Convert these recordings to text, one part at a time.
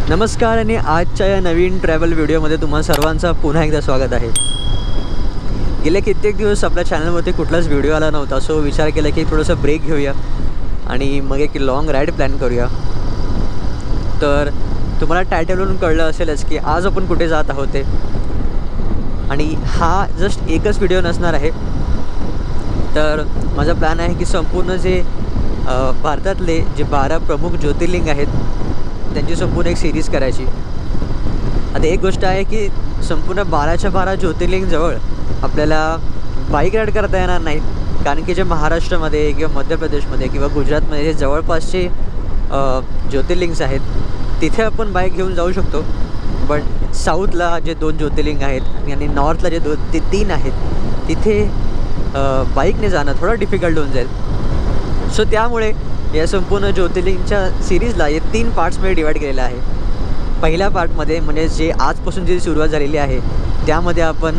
नमस्कार आणि आजच्या या नवीन ट्रॅव्हल व्हिडिओमध्ये तुम्हा सर्वांचं पुन्हा एकदा स्वागत आहे। गेले कित्येक दिवस आपल्या चॅनलवरती कुठलाच व्हिडिओ आला नव्हता, सो विचार केला की थोडंसं ब्रेक घेऊया आणि मग एक लॉंग राईड प्लॅन करूया। तर तुम्हाला टायटलवरून कळलं असेलच की आज आपण कुठे जात आहोत ते, आणि हा जस्ट एकच व्हिडिओ नसणार आहे। तर माझा प्लॅन आहे की संपूर्ण जे भारतातले जे 12 प्रमुख ज्योतिर्लिंग आहेत त्यांची संपूर्ण एक सिरीज करायची। आता एक गोष्ट आहे की संपूर्ण 12च्या 12 ज्योतिर्लिंगजवळ आपल्याला बाईक राईड करता येणार नाही, कारण की जे महाराष्ट्रामध्ये किंवा मध्य प्रदेशमध्ये किंवा गुजरातमध्ये जे जवळपासचे ज्योतिर्लिंग्स आहेत तिथे आपण बाईक घेऊन जाऊ शकतो। बट साऊथला जे 2 ज्योतिर्लिंग आहेत आणि नॉर्थला जे 3 आहेत तिथे बाईकने जाणं थोडं डिफिकल्ट होऊन जाईल। सो त्यामुळे या संपूर्ण ज्योतिर्लिंगच्या सिरीजला हे 3 पार्ट्समध्ये डिवाईड केलेलं आहे। पहिल्या पार्टमध्ये म्हणजे जे आजपासून जी सुरुवात झालेली आहे त्यामध्ये आपण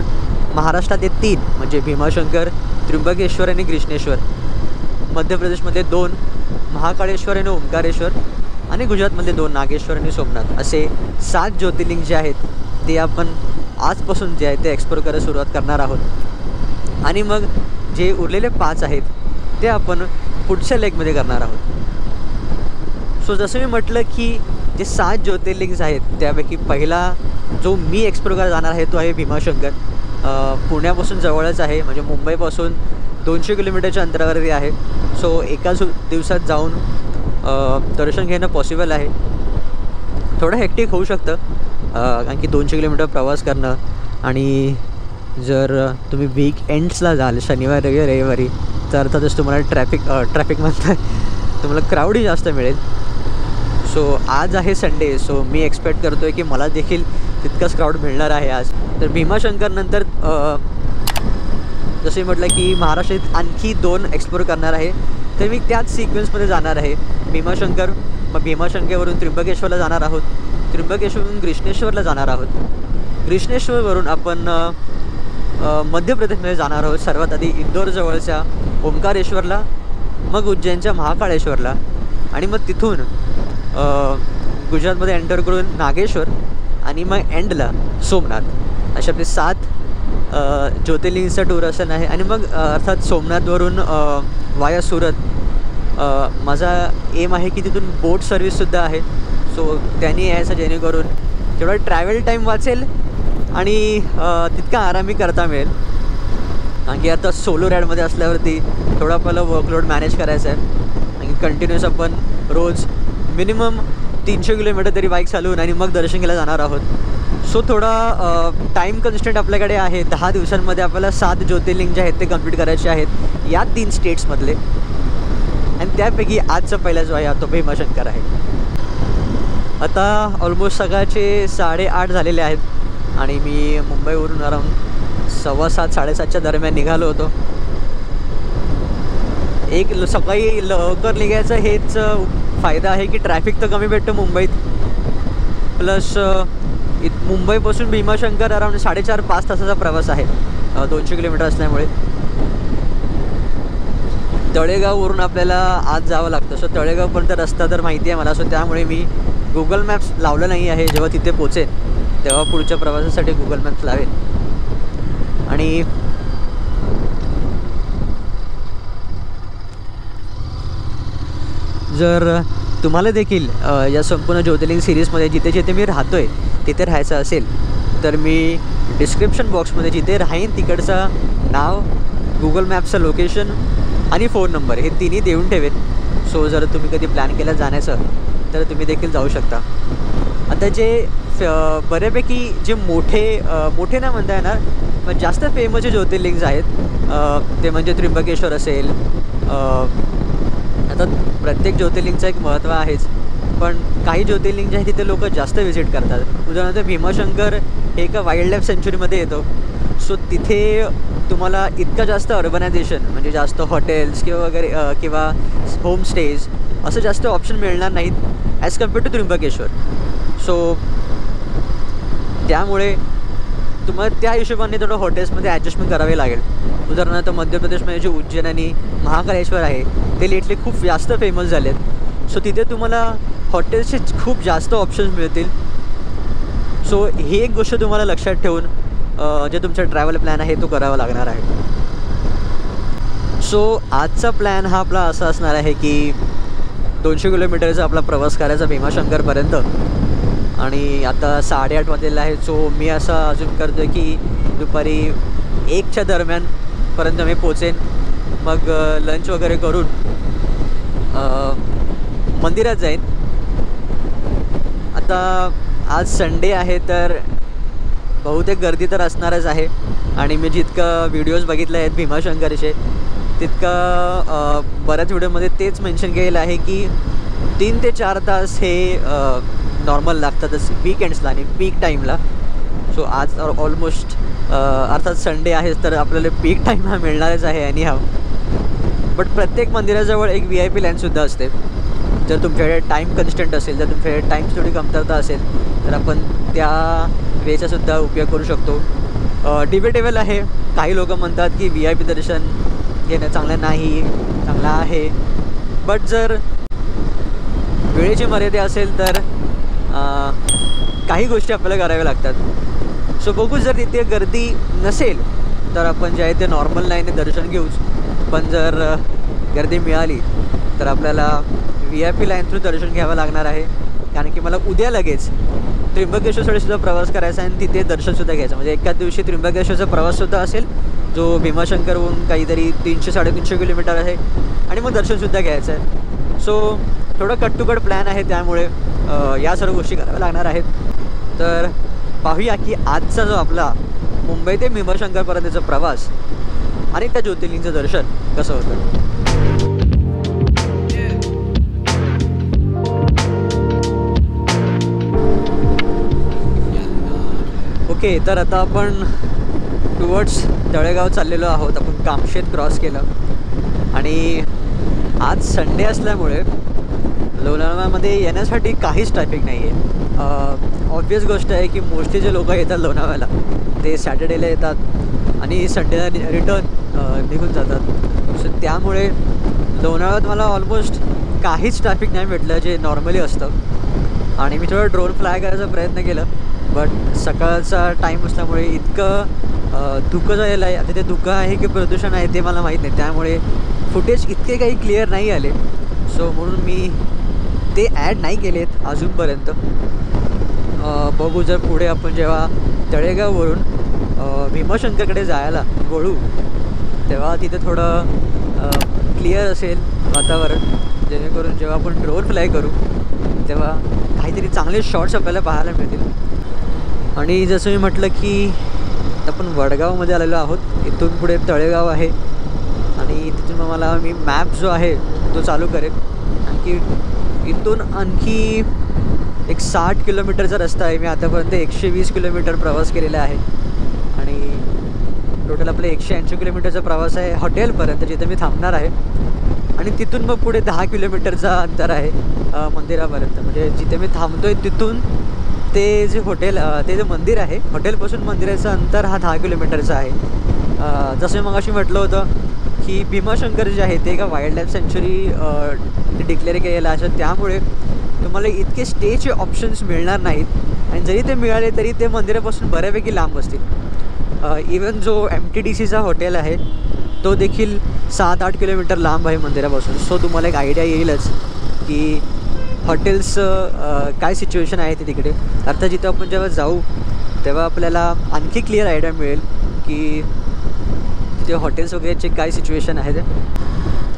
महाराष्ट्रात 3 म्हणजे भीमाशंकर, त्र्यंबकेश्वर आणि कृष्णेश्वर, मध्य प्रदेशमध्ये 2 महाकाळेश्वर आणि ओंकारेश्वर, आणि गुजरातमधले 2 नागेश्वर आणि सोमनाथ, असे 7 ज्योतिर्लिंग जे आहेत ते आपण आजपासून जे आहे ते एक्सप्लोर करायला सुरुवात करणार आहोत। आणि मग जे उरलेले 5 आहेत ते आपण पुढच्या लेगमध्ये करणार आहोत। सो जसं मी म्हटलं की जे 7 ज्योतिर्लिंग्स आहेत त्यापैकी पहिला जो मी एक्सप्लोर करायला जाणार आहे तो आहे भीमाशंकर। पुण्यापासून जवळच आहे, म्हणजे मुंबईपासून 200 किलोमीटरच्या अंतरावरती आहे। सो एकाच दिवसात जाऊन दर्शन घेणं पॉसिबल आहे। थोडं हेक्टिक होऊ शकतं कारण की 200 किलोमीटर प्रवास करणं, आणि जर तुम्ही वीक एंड्सला जाल शनिवारी रविवारी तर अर्थातच तुम्हाला ट्रॅफिक म्हणतात तुम्हाला क्राऊडही जास्त मिळेल। सो आज आहे संडे, सो मी एक्सपेक्ट करतो आहे की मला देखील तितकाच क्राऊड मिळणार आहे आज। तर भीमाशंकर नंतर जसे म्हटलं की महाराष्ट्रात आणखी 2 एक्सप्लोर करणार आहे, तर मी त्याच सिक्वेन्समध्ये जाणार आहे। भीमाशंकर, मग भीमाशंकरवरून त्र्यंबकेश्वरला जाणार आहोत, त्र्यंबकेश्वरवरून कृष्णेश्वरला जाणार आहोत, कृष्णेश्वरवरून आपण मध्य प्रदेशमध्ये जाणार आहोत। सर्वात आधी इंदोरजवळच्या ओंकारेश्वरला, मग उज्जैनच्या महाकाळेश्वरला, आणि मग तिथून गुजरातमध्ये एंटर करून नागेश्वर, आणि मग एंडला सोमनाथ, असे आपले 7 ज्योतिर्लिंगचा टूर असणार आहे। आणि मग अर्थात सोमनाथवरून वाया सुरत माझा एम आहे की तिथून बोट सर्विससुद्धा आहे, सो त्यांनी यायचं जेणेकरून तेवढा ट्रॅव्हल टाईम वाचेल आणि तितका आरामी करता मिळेल। कारण की आता सोलो राईडमध्ये असल्यावरती थोडा आपल्याला वर्कलोड मॅनेज करायचा आहे, आणि कंटिन्युअस आपण रोज मिनिमम 300 किलोमीटर तरी बाईक चालवून आणि मग दर्शन घ्यायला जाणार आहोत। सो थोडा टाईम कन्स्टंट आपल्याकडे आहे। 10 दिवसांमध्ये आपल्याला 7 ज्योतिर्लिंग जे आहेत ते कंप्लीट करायचे आहेत या 3 स्टेट्समधले, आणि त्यापैकी आजचा पहिला जो आहे तो भीमाशंकर आहे। आता ऑलमोस्ट सकाळचे 8:30 झालेले आहेत आणि मी मुंबईवरून अराऊंड 7:15-7:30च्या दरम्यान निघालो होतो। एक सकाळी लवकर निघायचं हेच फायदा आहे की ट्रॅफिक तर कमी भेटतं मुंबईत, प्लस मुंबईपासून भीमाशंकर अराऊंड 4.5-5 तासाचा प्रवास आहे 200 किलोमीटर असल्यामुळे। तळेगाववरून आपल्याला आज जावं लागतं, सो तळेगावपर्यंत रस्ता तर माहिती आहे मला, सो त्यामुळे मी गुगल मॅप्स लावलं नाही आहे। जेव्हा तिथे पोचेन तेव्हा पुढच्या प्रवासासाठी गुगल मॅप्स लावेल। आणि जर तुम्हाला देखील या संपूर्ण ज्योतिर्लिंग सिरीजमध्ये जिथे जिथे मी राहतो आहे तिथे राहायचं असेल तर मी डिस्क्रिप्शन बॉक्समध्ये जिथे राहीन तिकडचं नाव, गुगल मॅपचं लोकेशन आणि फोन नंबर हे तिन्ही देऊन ठेवेन। सो जर तुम्ही कधी प्लॅन केलं जाण्याचं तर तुम्ही देखील जाऊ शकता। आता जे बऱ्यापैकी जे मोठे नाही म्हणता येणार पण जास्त फेमस जे ज्योतिर्लिंग्स आहेत ते म्हणजे त्र्यंबकेश्वर असेल। आता प्रत्येक ज्योतिर्लिंगचं एक महत्त्व आहेच, पण काही ज्योतिर्लिंग जे आहे तिथे लोक जास्त व्हिजिट करतात। उदाहरणार्थ भीमाशंकर हे एका वाईल्ड लाईफ सेंच्युरीमध्ये येतो, सो तिथे तुम्हाला इतकं जास्त अर्बनायझेशन म्हणजे जास्त हॉटेल्स किंवा होमस्टेज असं जास्त ऑप्शन मिळणार नाहीत as compare to Trimbakeshwar. So त्यामुळे तुम्हाला त्या हिशोबाने थोडं हॉटेल्समध्ये ॲडजस्टमेंट करावे लागेल। उदाहरणार्थ मध्य प्रदेशमध्ये जे उज्जैन आणि महाकाळेश्वर आहे ते लेटली खूप जास्त फेमस झाले आहेत, सो तिथे तुम्हाला हॉटेल्सचे खूप जास्त ऑप्शन्स मिळतील. सो ही एक गोष्ट तुम्हाला लक्षात ठेवून जे तुमचा ट्रॅव्हल प्लॅन आहे तो करावा लागणार आहे. सो आजचा प्लॅन हा आपला असा असणार आहे की 200 किलोमीटरचा आपला प्रवास करायचा भीमाशंकरपर्यंत. आणि आता 8:30 वाजलेला आहे. सो मी असं अजून करतो आहे की दुपारी 1च्या दरम्यानपर्यंत मी पोचेन. मग लंच वगैरे करून मंदिरात जाईन. आता आज संडे आहे तर बहुतेक गर्दी तर असणारच आहे. आणि मी जितकं व्हिडिओज बघितले आहेत भीमाशंकरचे तितकं बऱ्याच व्हिडिओमध्ये तेच मेन्शन केलेलं आहे की 3 ते 4 तास हे नॉर्मल लागतातच वीकेंड्सला आणि पीक टाईमला. सो आज ऑलमोस्ट अर्थात संडे आहेच तर आपल्याला पीक टाईम हा मिळणारच आहे एनी हाव. बट प्रत्येक मंदिराजवळ एक VIP लाईनसुद्धा असते. जर तुमच्याकडे टाईम कन्स्टंट असेल, जर तुमच्याकडे टाईमची थोडी कमतरता असेल तर आपण त्या वेचासुद्धा उपयोग करू शकतो. डिबेटेबल आहे. काही लोक म्हणतात की VIP दर्शन घेणं चांगलं नाही, चांगलं आहे. बट जर वेळेची मर्यादा असेल तर काही गोष्टी आपल्याला कराव्या लागतात. सो बघू, जर तिथे गर्दी नसेल तर आपण जे आहे ते नॉर्मल लाईनने दर्शन घेऊच. पण जर गर्दी मिळाली तर आपल्याला VIP लाईन थ्रू दर्शन घ्यावं लागणार आहे. कारण की मला उद्या लगेच त्र्यंबकेश्वरसुद्धा प्रवास करायचा आहे आणि तिथे दर्शनसुद्धा घ्यायचं. म्हणजे एकाच दिवशी त्र्यंबकेश्वरचा प्रवाससुद्धा असेल जो भीमाशंकरहून काहीतरी 300-350 किलोमीटर आहे आणि मग दर्शनसुद्धा घ्यायचं आहे. सो थोडं कट टू कट प्लॅन आहे, त्यामुळे या सर्व गोष्टी कराव्या लागणार आहेत. तर पाहूया की आजचा जो आपला मुंबई ते भीमाशंकरपर्यंतचा प्रवास आणि त्या ज्योतिर्लिंगचं दर्शन कसं होतं. ओके, तर आता आपण टुवर्ड्स तळेगाव चाललेलो आहोत. आपण कामशेत क्रॉस केलं आणि आज संडे असल्यामुळे लोणावळ्यामध्ये येण्यासाठी काहीच ट्रॅफिक नाही आहे. ऑब्वियस गोष्ट आहे की मोस्टली जे लोक येतात लोणावळ्याला ते सॅटर्डेला येतात आणि संडेला रिटर्न निघून जातात. सो त्यामुळे लोणावळ्यात मला ऑलमोस्ट काहीच ट्रॅफिक नाही भेटलं जे नॉर्मली असतं. आणि मी थोडं ड्रोन फ्लाय करायचा प्रयत्न केला, बट सकाळचा टाईम असल्यामुळे इतकं धुकं झालेलं आहे. आता ते धुकं आहे की प्रदूषण आहे ते मला माहीत नाही, त्यामुळे फुटेज इतके काही क्लिअर नाही आले. सो म्हणून मी ते ॲड नाही केलेत अजूनपर्यंत. बघू, जर पुढे आपण जेव्हा तळेगाववरून भीमाशंकरकडे जायला वळू तेव्हा तिथे थोडं क्लिअर असेल वातावरण, जेणेकरून जेव्हा आपण ड्रोन फ्लाय करू तेव्हा काहीतरी चांगले शॉट्स आपल्याला पाहायला मिळतील. आणि जसं मी म्हटलं की आपण वडगावमध्ये आलेलो आहोत. इथून पुढे तळेगाव आहे आणि तिथून मला मी मॅप जो आहे तो चालू करेन. आणखी इथून आणखी एक 60 किलोमीटरचा रस्ता आहे. मी आतापर्यंत 120 किलोमीटर प्रवास केलेला आहे आणि टोटल आपला 180 किलोमीटरचा प्रवास आहे हॉटेलपर्यंत, जिथे मी थांबणार आहे. आणि तिथून मग पुढे 10 किलोमीटरचा अंतर आहे मंदिरापर्यंत. म्हणजे जिथे मी थांबतो आहे तिथून ते जे हॉटेल, ते जे मंदिर आहे, हॉटेलपासून मंदिराचं अंतर हा 10 किलोमीटरचं आहे. जसं मी मगाशी म्हटलं होतं की भीमाशंकर जे आहे ते एका वाईल्ड लाईफ सेंच्युरी डिक्लेअर केलेलं आहे. त्यामुळे तुम्हाला इतके स्टेचे ऑप्शन्स मिळणार नाहीत आणि जरी ते मिळाले तरी ते मंदिरापासून बऱ्यापैकी लांब असतील. इवन जो MTDCचा हॉटेल आहे तो देखील 7-8 किलोमीटर लांब आहे मंदिरापासून. सो तुम्हाला एक आयडिया येईलच की हॉटेल्सचं काय सिच्युएशन आहे ते तिकडे. अर्थात जिथं आपण जेव्हा जाऊ तेव्हा आपल्याला आणखी क्लिअर आयडिया मिळेल की तिथे हॉटेल्स वगैरेचे काय सिच्युएशन आहे ते.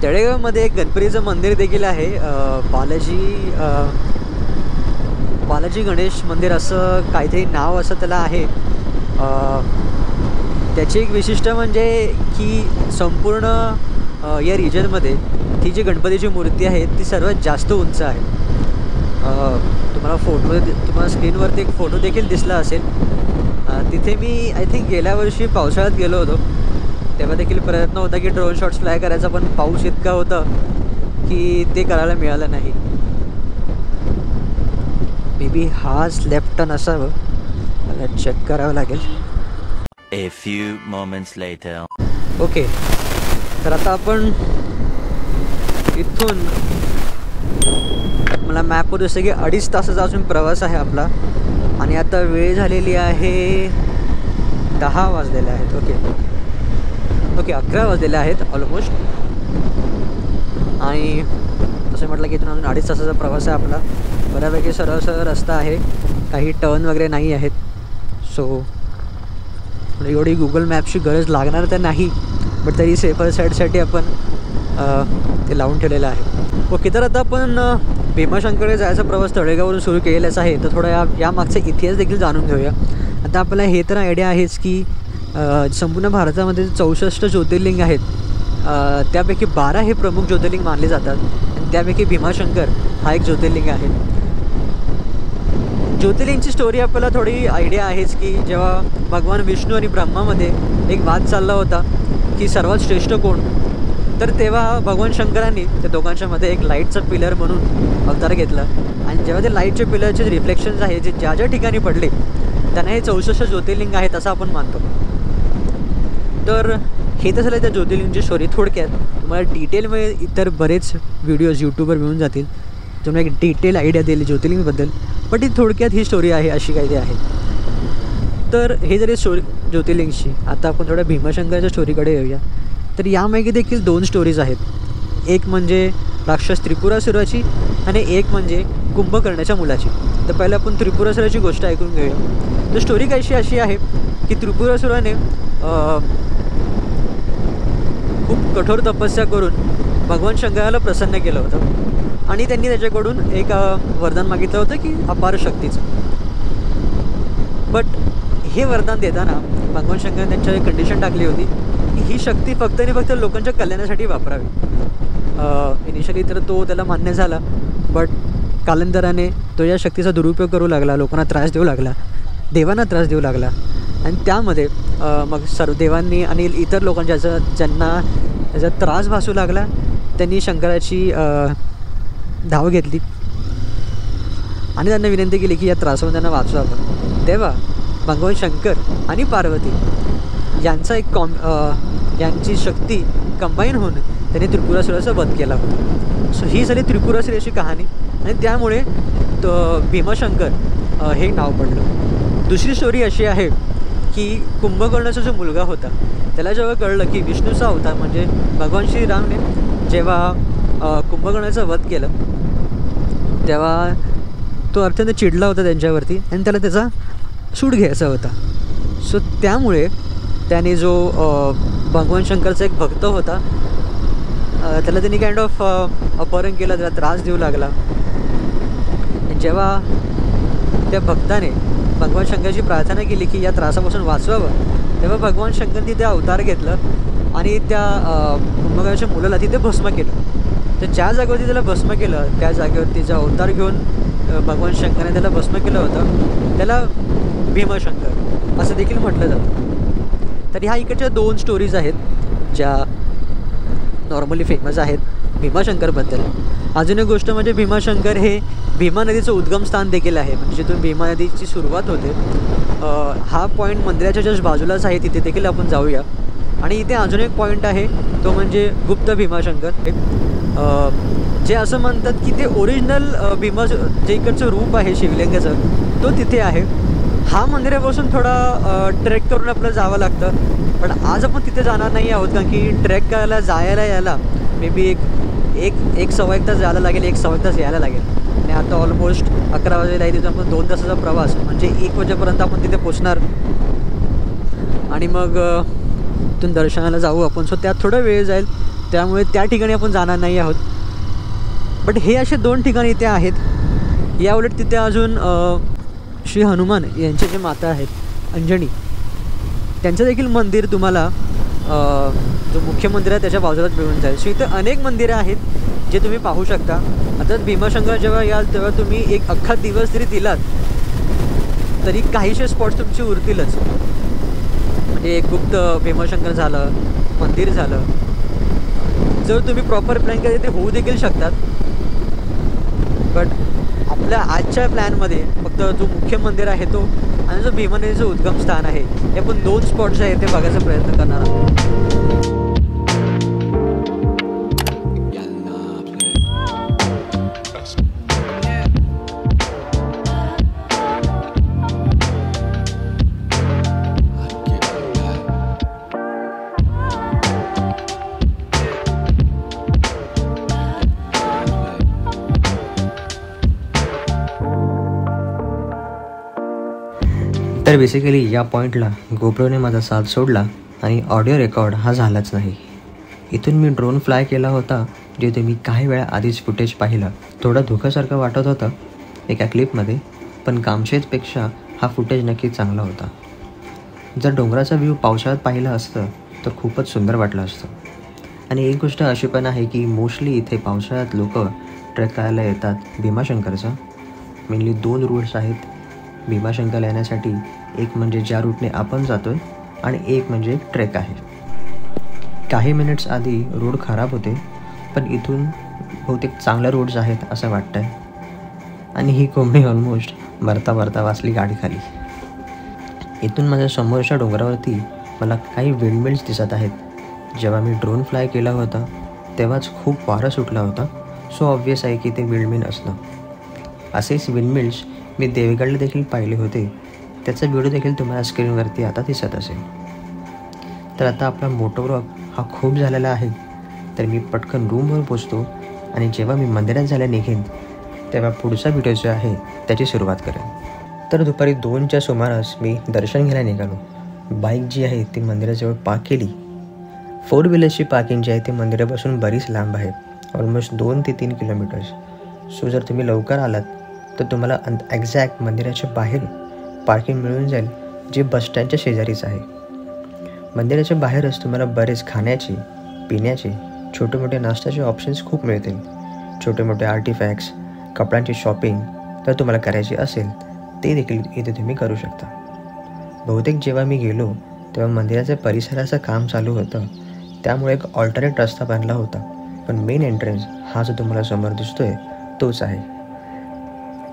तळेगावमध्ये एक गणपतीचं मंदिर देखील आहे, बालाजी गणेश मंदिर असं काहीतरी नाव असं त्याला आहे. त्याची एक विशिष्ट म्हणजे की संपूर्ण या रिजनमध्ये ती जी गणपतीची मूर्ती आहे ती सर्वात जास्त उंच आहे. तुम्हाला स्क्रीनवरती एक फोटो देखील दिसला असेल. तिथे मी आय थिंक गेल्या वर्षी पावसाळ्यात गेलो होतो, तेव्हा देखील प्रयत्न होता की ड्रोन शॉट्स फ्लाय करायचा, पण पाऊस इतका होता की ते करायला मिळालं नाही. मे बी हाच लेफ्ट टर्न असावं, मला चेक करावं लागेल. A few moments later. Okay, तर आता आपण इथून मला मला मॅपवर दिसतं की 2.5 तासाचा अजून प्रवास आहे आपला. आणि आता वेळ झालेली आहे 10 वाजलेले आहेत. ओके 11 वाजलेले आहेत ऑलमोस्ट. आणि तसं म्हटलं की इथून अजून 2.5 तासाचा प्रवास आहे आपला. बऱ्यापैकी सरळ सरळ रस्ता आहे, काही टर्न वगैरे नाही आहेत. सो एवढी गुगल मॅपची गरज लागणार तर नाही, बट तरी सेफर साईडसाठी आपण ते लावून ठेवलेलं आहे. ओके, तर आता आपण भीमाशंकरकडे जायचा प्रवास तळेगाववरून सुरू केलेलाच आहे. तर थोडा या मागचा इतिहास देखील जाणून घेऊया. आता आपल्याला हे तर आयडिया आहेच की संपूर्ण भारतामध्ये 64 ज्योतिर्लिंग आहेत, त्यापैकी 12 हे प्रमुख ज्योतिर्लिंग मानले जातात आणि त्यापैकी भीमाशंकर हा एक ज्योतिर्लिंग आहे. ज्योतिर्लिंगची स्टोरी आपल्याला थोडी आयडिया आहेच की जेव्हा भगवान विष्णू आणि ब्रह्मामध्ये एक वाद चालला होता की सर्वात श्रेष्ठ कोण, तर तेव्हा भगवान शंकरांनी त्या दोघांच्या मध्ये एक लाईटचा पिलर म्हणून अवतार घेतला. आणि जेव्हा ते लाईटचे पिलरचे रिफ्लेक्शन्स आहे जे ज्या ज्या ठिकाणी पडले त्यांना हे 64 ज्योतिर्लिंग आहेत असं आपण मानतो. तर हे तर झालं त्या ज्योतिर्लिंगची स्टोरी. थोडक्यात तुम्हाला डिटेलमध्ये इतर बरेच व्हिडिओज यूट्यूबवर मिळून जातील, तुम्हाला एक डिटेल आयडिया देईल ज्योतिर्लिंगबद्दल. पण ती थोडक्यात ही स्टोरी आहे, अशी काही आहे. तर हे जरी स्टोरी ज्योतिर्लिंगची, आता आपण थोड्या भीमाशंकरच्या स्टोरीकडे येऊया. तर यामागे देखील 2 स्टोरीज आहेत. एक म्हणजे राक्षस त्रिपुरासुराची आणि एक म्हणजे कुंभकर्णाच्या मुलाची. तर पहिलं आपण त्रिपुरासुराची गोष्ट ऐकून घेऊया. तर स्टोरी कशी अशी आहे की त्रिपुरासुराने खूप कठोर तपस्या करून भगवान शंकराला प्रसन्न केलं होतं आणि त्यांनी त्याच्याकडून एक वरदान मागितलं होतं की अपार शक्तीचं. बट हे वरदान देताना भगवान शंकराने त्यांच्यावर एक कंडिशन टाकली होती की ही शक्ती फक्त आणि फक्त लोकांच्या कल्याणासाठी वापरावी. इनिशियली तर तो त्याला मान्य झाला, बट कालांतराने तो या शक्तीचा दुरुपयोग करू लागला, लोकांना त्रास देऊ लागला, देवांना त्रास देऊ लागला. आणि त्यामध्ये मग सर्व देवांनी आणि इतर लोकांच्या ज्यांना त्याचा त्रास भासू लागला त्यांनी शंकराची धाव घेतली आणि त्यांना विनंती केली की या त्रासातून त्यांना वाचवावं. तेव्हा भगवान शंकर आणि पार्वती यांचा एक यांची शक्ती कंबाईन होऊन त्यांनी त्रिपुरासुराचा वध केला होता. सो ही झाली त्रिपुरासुराची कहाणी आणि त्यामुळे भीमाशंकर हे नाव पडलं. दुसरी स्टोरी अशी आहे की कुंभकर्णाचा जो मुलगा होता त्याला जेव्हा कळलं की विष्णूचा अवतार म्हणजे भगवान श्रीरामने जेव्हा कुंभकर्णाचं वध केलं तेव्हा तो अत्यंत चिडला होता त्यांच्यावरती आणि त्याला त्याचा सूड घ्यायचा होता. सो त्यामुळे त्याने जो भगवान शंकरचा एक भक्त होता त्याला त्यांनी काइंड ऑफ अपहरण केलं, त्याला त्रास देऊ लागला. जेव्हा त्या भक्ताने भगवान शंकरची प्रार्थना केली की या त्रासापासून वाचवावं, तेव्हा भगवान शंकरने ते अवतार घेतलं आणि त्या कुंभकर्णाच्या मुलाला तिथे भस्म केलं. तर ज्या जागेवरती त्याला भस्म केलं त्या जागेवरती जो अवतार घेऊन भगवान शंकराने त्याला भस्म केलं होतं त्याला भीमाशंकर असं देखील म्हटलं जातं. तर ह्या इकडच्या 2 स्टोरीज आहेत ज्या नॉर्मली फेमस आहेत भीमाशंकरबद्दल. अजून एक गोष्ट म्हणजे भीमाशंकर हे भीमा नदीचं उद्गमस्थान देखील आहे. म्हणजे जिथून भीमा नदीची सुरुवात होते हा पॉईंट मंदिराच्या जस्ट बाजूलाच आहे, तिथे देखील आपण जाऊया. आणि इथे अजून एक पॉईंट आहे तो म्हणजे गुप्त भीमाशंकर, जे असं म्हणतात की ते ओरिजिनल भीमा जे इकडचं रूप आहे शिवलिंगाचं तो तिथे आहे. हा मंदिरापासून थोडा ट्रेक करून आपल्याला जावं लागतं, पण आज आपण तिथे जाणार नाही आहोत कारण की ट्रेक करायला जायला यायला मे बी एक सव्वा एक तास जायला लागेल, 1 सव्वा तास यायला लागेल. आणि आता ऑलमोस्ट 11 वाजेला आहे, तिथून आपण 2 तासाचा प्रवास म्हणजे 1 वाजेपर्यंत आपण तिथे पोचणार आणि मग तिथून दर्शनाला जाऊ आपण. सो त्यात थोडा वेळ जाईल, त्यामुळे त्या ठिकाणी आपण जाणार नाही आहोत. बट हे असे 2 ठिकाणी इथे आहेत. याउलट तिथे अजून श्री हनुमान यांचे जे माता आहेत अंजनी त्यांचं देखील मंदिर तुम्हाला जो मुख्य मंदिर आहे त्याच्या बाजूलाच मिळून जाईल. सो इथं अनेक मंदिरं आहेत जे तुम्ही पाहू शकता. आता भीमाशंकर जेव्हा याल तेव्हा तुम्ही एक अख्खा दिवस जरी दिलात तरी काहीशे स्पॉट्स तुमची उरतीलच. म्हणजे एक गुप्त भीमाशंकर झालं, मंदिर झालं. जर तुम्ही प्रॉपर प्लॅन केले ते होऊ देखील शकतात. बट आपल्या आजच्या प्लॅनमध्ये फक्त जो मुख्य मंदिर आहे तो आणि जो भीमा नदीचं उद्गमस्थान आहे हे आपण 2 स्पॉट्स आहेत ते बघायचा प्रयत्न करणार आहोत. तर बेसिकली या पॉईंटला गोप्रोने माझा साथ सोडला आणि ऑडिओ रेकॉर्ड हा झालाच नाही. इथून मी ड्रोन फ्लाय केला होता, जिथे मी काही वेळा आधीच फुटेज पाहिलं. थोडं धोक्यासारखं वाटत होतं एका क्लिपमध्ये, पण कामशेतपेक्षा हा फुटेज नक्की चांगला होता. जर डोंगराचा व्ह्यू पावसाळ्यात पाहिलं असतं तर खूपच सुंदर वाटलं असतं. आणि एक गोष्ट अशी पण आहे की मोस्टली इथे पावसाळ्यात लोक ट्रेक करायला येतात भीमाशंकरचा. मेनली 2 रूट्स आहेत भीमाशंकरला येण्यासाठी. एक म्हणजे ज्या रूटने आपण जातो आहे आणि एक म्हणजे एक ट्रेक आहे. काही मिनिट्स आधी रोड खराब होते, पण इथून बहुतेक चांगल्या रोड्स आहेत असं वाटतं आहे. आणि ही कोंबडी ऑलमोस्ट मरता मरता वाचली गाडी खाली. इथून माझ्या समोरच्या डोंगरावरती मला काही विंडमिल्स दिसत आहेत. जेव्हा मी ड्रोन फ्लाय केला होता तेव्हाच खूप वारा सुटला होता, सो ऑब्वियस आहे की ते विंडमिल असणं. असेच विंडमिल्स मी देवगडला देखील पाहिले होते. त्याचा व्हिडिओ देखील तुम्हाला स्क्रीनवरती आता दिसत असेल. तर आता आपला मोटो व्लॉग हा खूप झालेला आहे, तर मी पटकन रूमवर पोचतो आणि जेव्हा मी मंदिरात जायला निघेन तेव्हा पुढचा व्हिडिओ जो आहे त्याची सुरुवात करेन. तर दुपारी 2च्या सुमारास मी दर्शन घ्यायला निघालो. बाईक जी आहे ती मंदिराजवळ पार्क केली. 4 व्हीलर्सची पार्किंग जी आहे ती मंदिरापासून बरीच लांब आहे, ऑलमोस्ट 2 ते 3 किलोमीटर्स. सो जर तुम्ही लवकर आलात तर तुम्हाला एक्झॅक्ट मंदिराच्या बाहेर पार्किंग मिळून जाईल, जे बसस्टँडच्या शेजारीच आहे. मंदिराच्या बाहेरच तुम्हाला बरेच खाण्याचे, पिण्याचे, छोटे मोठे नाश्त्याचे ऑप्शन्स खूप मिळतील. छोटे मोठे आर्टिफॅक्ट्स, कपड्यांची शॉपिंग जर तुम्हाला करायची असेल ते देखील इथे तुम्ही करू शकता. बहुतेक जेव्हा मी गेलो तेव्हा मंदिराच्या परिसराचं काम चालू होतं, त्यामुळे एक ऑल्टरनेट रस्ता बनला होता. पण मेन एंट्रन्स हा जो तुम्हाला समोर दिसतोय तोच आहे.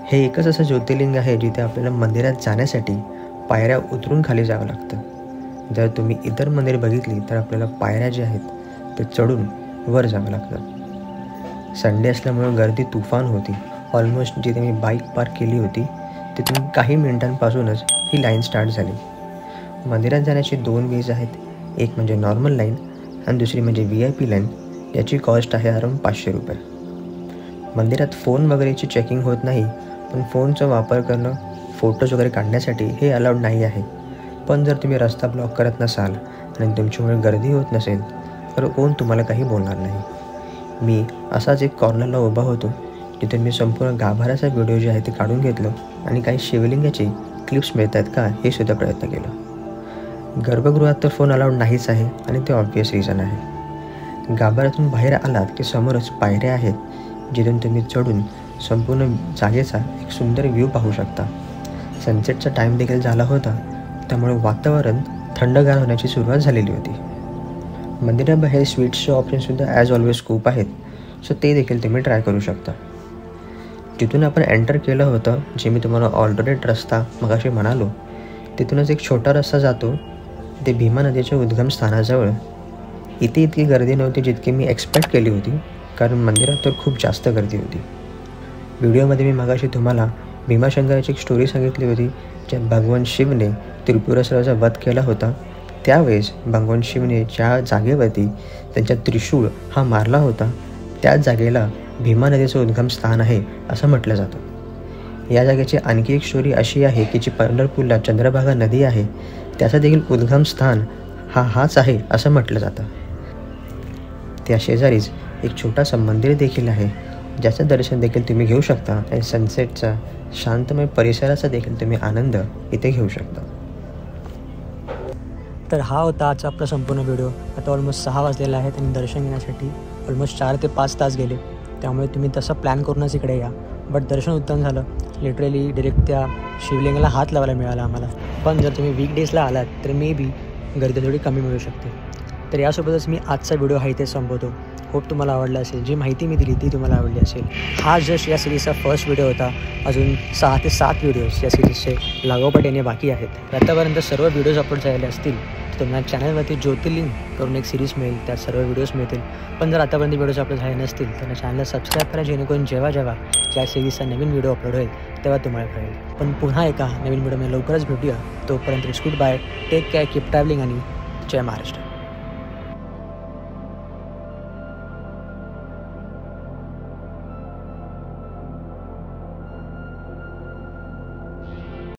हे एकच असं ज्योतिर्लिंग आहे जिथे आपल्याला मंदिरात जाण्यासाठी पायऱ्या उतरून खाली जावं लागतं. जर तुम्ही इतर मंदिर बघितली तर आपल्याला पायऱ्या ज्या आहेत ते चढून वर जावं लागतं. संडे असल्यामुळे गर्दी तुफान होती. ऑलमोस्ट जिथे मी बाईक पार्क केली होती तिथून काही मिनिटांपासूनच ही लाईन स्टार्ट झाली. मंदिरात जाण्याची 2 वेज आहेत. एक म्हणजे नॉर्मल लाईन आणि दुसरी म्हणजे VIP लाईन. याची कॉस्ट आहे अराउंड 500 रुपये. मंदिरात फोन वगैरेची चेकिंग होत नाही, पण फोनचा वापर करणं, फोटोज वगैरे काढण्यासाठी हे अलाउड नाही आहे. पण जर तुम्ही रस्ता ब्लॉक करत नसाल आणि तुमच्यामुळे गर्दी होत नसेल तर कोण तुम्हाला काही बोलणार नाही. मी असाच एक कॉर्नरला उभा होतो जिथे मी संपूर्ण गाभाऱ्याचा व्हिडिओ जे आहे ते काढून घेतलं आणि काही शिवलिंगाची क्लिप्स मिळत आहेत का हे सुद्धा प्रयत्न केला. गर्भगृहात तर फोन अलाउड नाहीच आहे आणि ते ऑब्वियस रिझन आहे. गाभाऱ्यातून बाहेर आलात की समोरच पायऱ्या आहेत, जिथून तुम्ही चढून संपूर्ण जागेचा एक सुंदर व्ह्यू पाहू शकता. सनसेटचा टाईम देखील झाला होता, त्यामुळे वातावरण थंडगार होण्याची सुरुवात झालेली होती. मंदिराबाहेर स्वीट्सचे ऑप्शनसुद्धा ॲज ऑलवेज खूप आहेत, सो ते देखील तुम्ही ट्राय करू शकता. जिथून आपण एंटर केलं होतं, जे मी तुम्हाला ऑल्टरनेट रस्ता मगाशी म्हणालो, तिथूनच एक छोटा रस्ता जातो ते भीमा नदीच्या उद्गम स्थानाजवळ. इथे इतकी गर्दी नव्हती जितकी मी एक्सपेक्ट केली होती, कारण मंदिरात तर खूप जास्त गर्दी होती. व्हिडिओमध्ये मी मगाशी तुम्हाला भीमाशंकराची एक स्टोरी सांगितली होती, ज्यात भगवान शिवने त्रिपुरासुराचा वध केला होता. त्यावेळेस भगवान शिवने ज्या जागेवरती त्यांचा त्रिशूळ हा मारला होता त्याच जागेला भीमा नदीचं उद्गम स्थान आहे असं म्हटलं जातं. या जागेची आणखी एक स्टोरी अशी आहे की जी पंढरपूरला चंद्रभागा नदी आहे त्याचं देखील उद्गम स्थान हाच आहे असं म्हटलं जातं. त्या शेजारीच एक छोटासा मंदिर देखील आहे, ज्याचं दर्शन देखील तुम्ही घेऊ शकता आणि सनसेटचा शांतमय परिसराचा देखील तुम्ही आनंद इथे घेऊ शकता. तर हा होता आजचा आपला संपूर्ण व्हिडिओ. आता ऑलमोस्ट 6 वाजलेला आहेत आणि दर्शन घेण्यासाठी ऑलमोस्ट 4 ते 5 तास गेले. त्यामुळे तुम्ही तसं प्लॅन करूनच इकडे या. बट दर्शन उत्तम झालं. लिटरली डिरेक्ट त्या शिवलिंगाला हात लावायला मिळाला आम्हाला. पण जर तुम्ही वीकडेजला आलात तर मे बी गर्दी थोडी कमी मिळू शकते. तर यासोबतच मी आजचा व्हिडिओ हा इथे संपवतो. होप तुम्हाला आवडला असेल. जी माहिती मी दिली ती तुम्हाला आवडली असेल. हा जस्ट या सिरीजचा फर्स्ट व्हिडिओ होता. अजून 6 ते 7 व्हिडिओज या सिरीजचे लागोपाठ येणे बाकी आहेत. आतापर्यंत सर्व व्हिडिओज अपलोड झालेले असतील तर तुम्हाला चॅनलवरती ज्योतिर्लिंग करून एक सिरीज मिळेल, त्यात सर्व व्हिडिओज मिळतील. पण जर आतापर्यंत व्हिडिओज अपलोड झाले नसतील तर चॅनलला सबस्क्राईब करा, जेणेकरून जेव्हा या सिरीजचा नवीन व्हिडिओ अपलोड होईल तेव्हा तुम्हाला कळेल. पण पुन्हा एका नवीन व्हिडिओमध्ये लवकरच भेटूया. तोपर्यंत good bye, take care, keep travelling आणि जय महाराष्ट्र.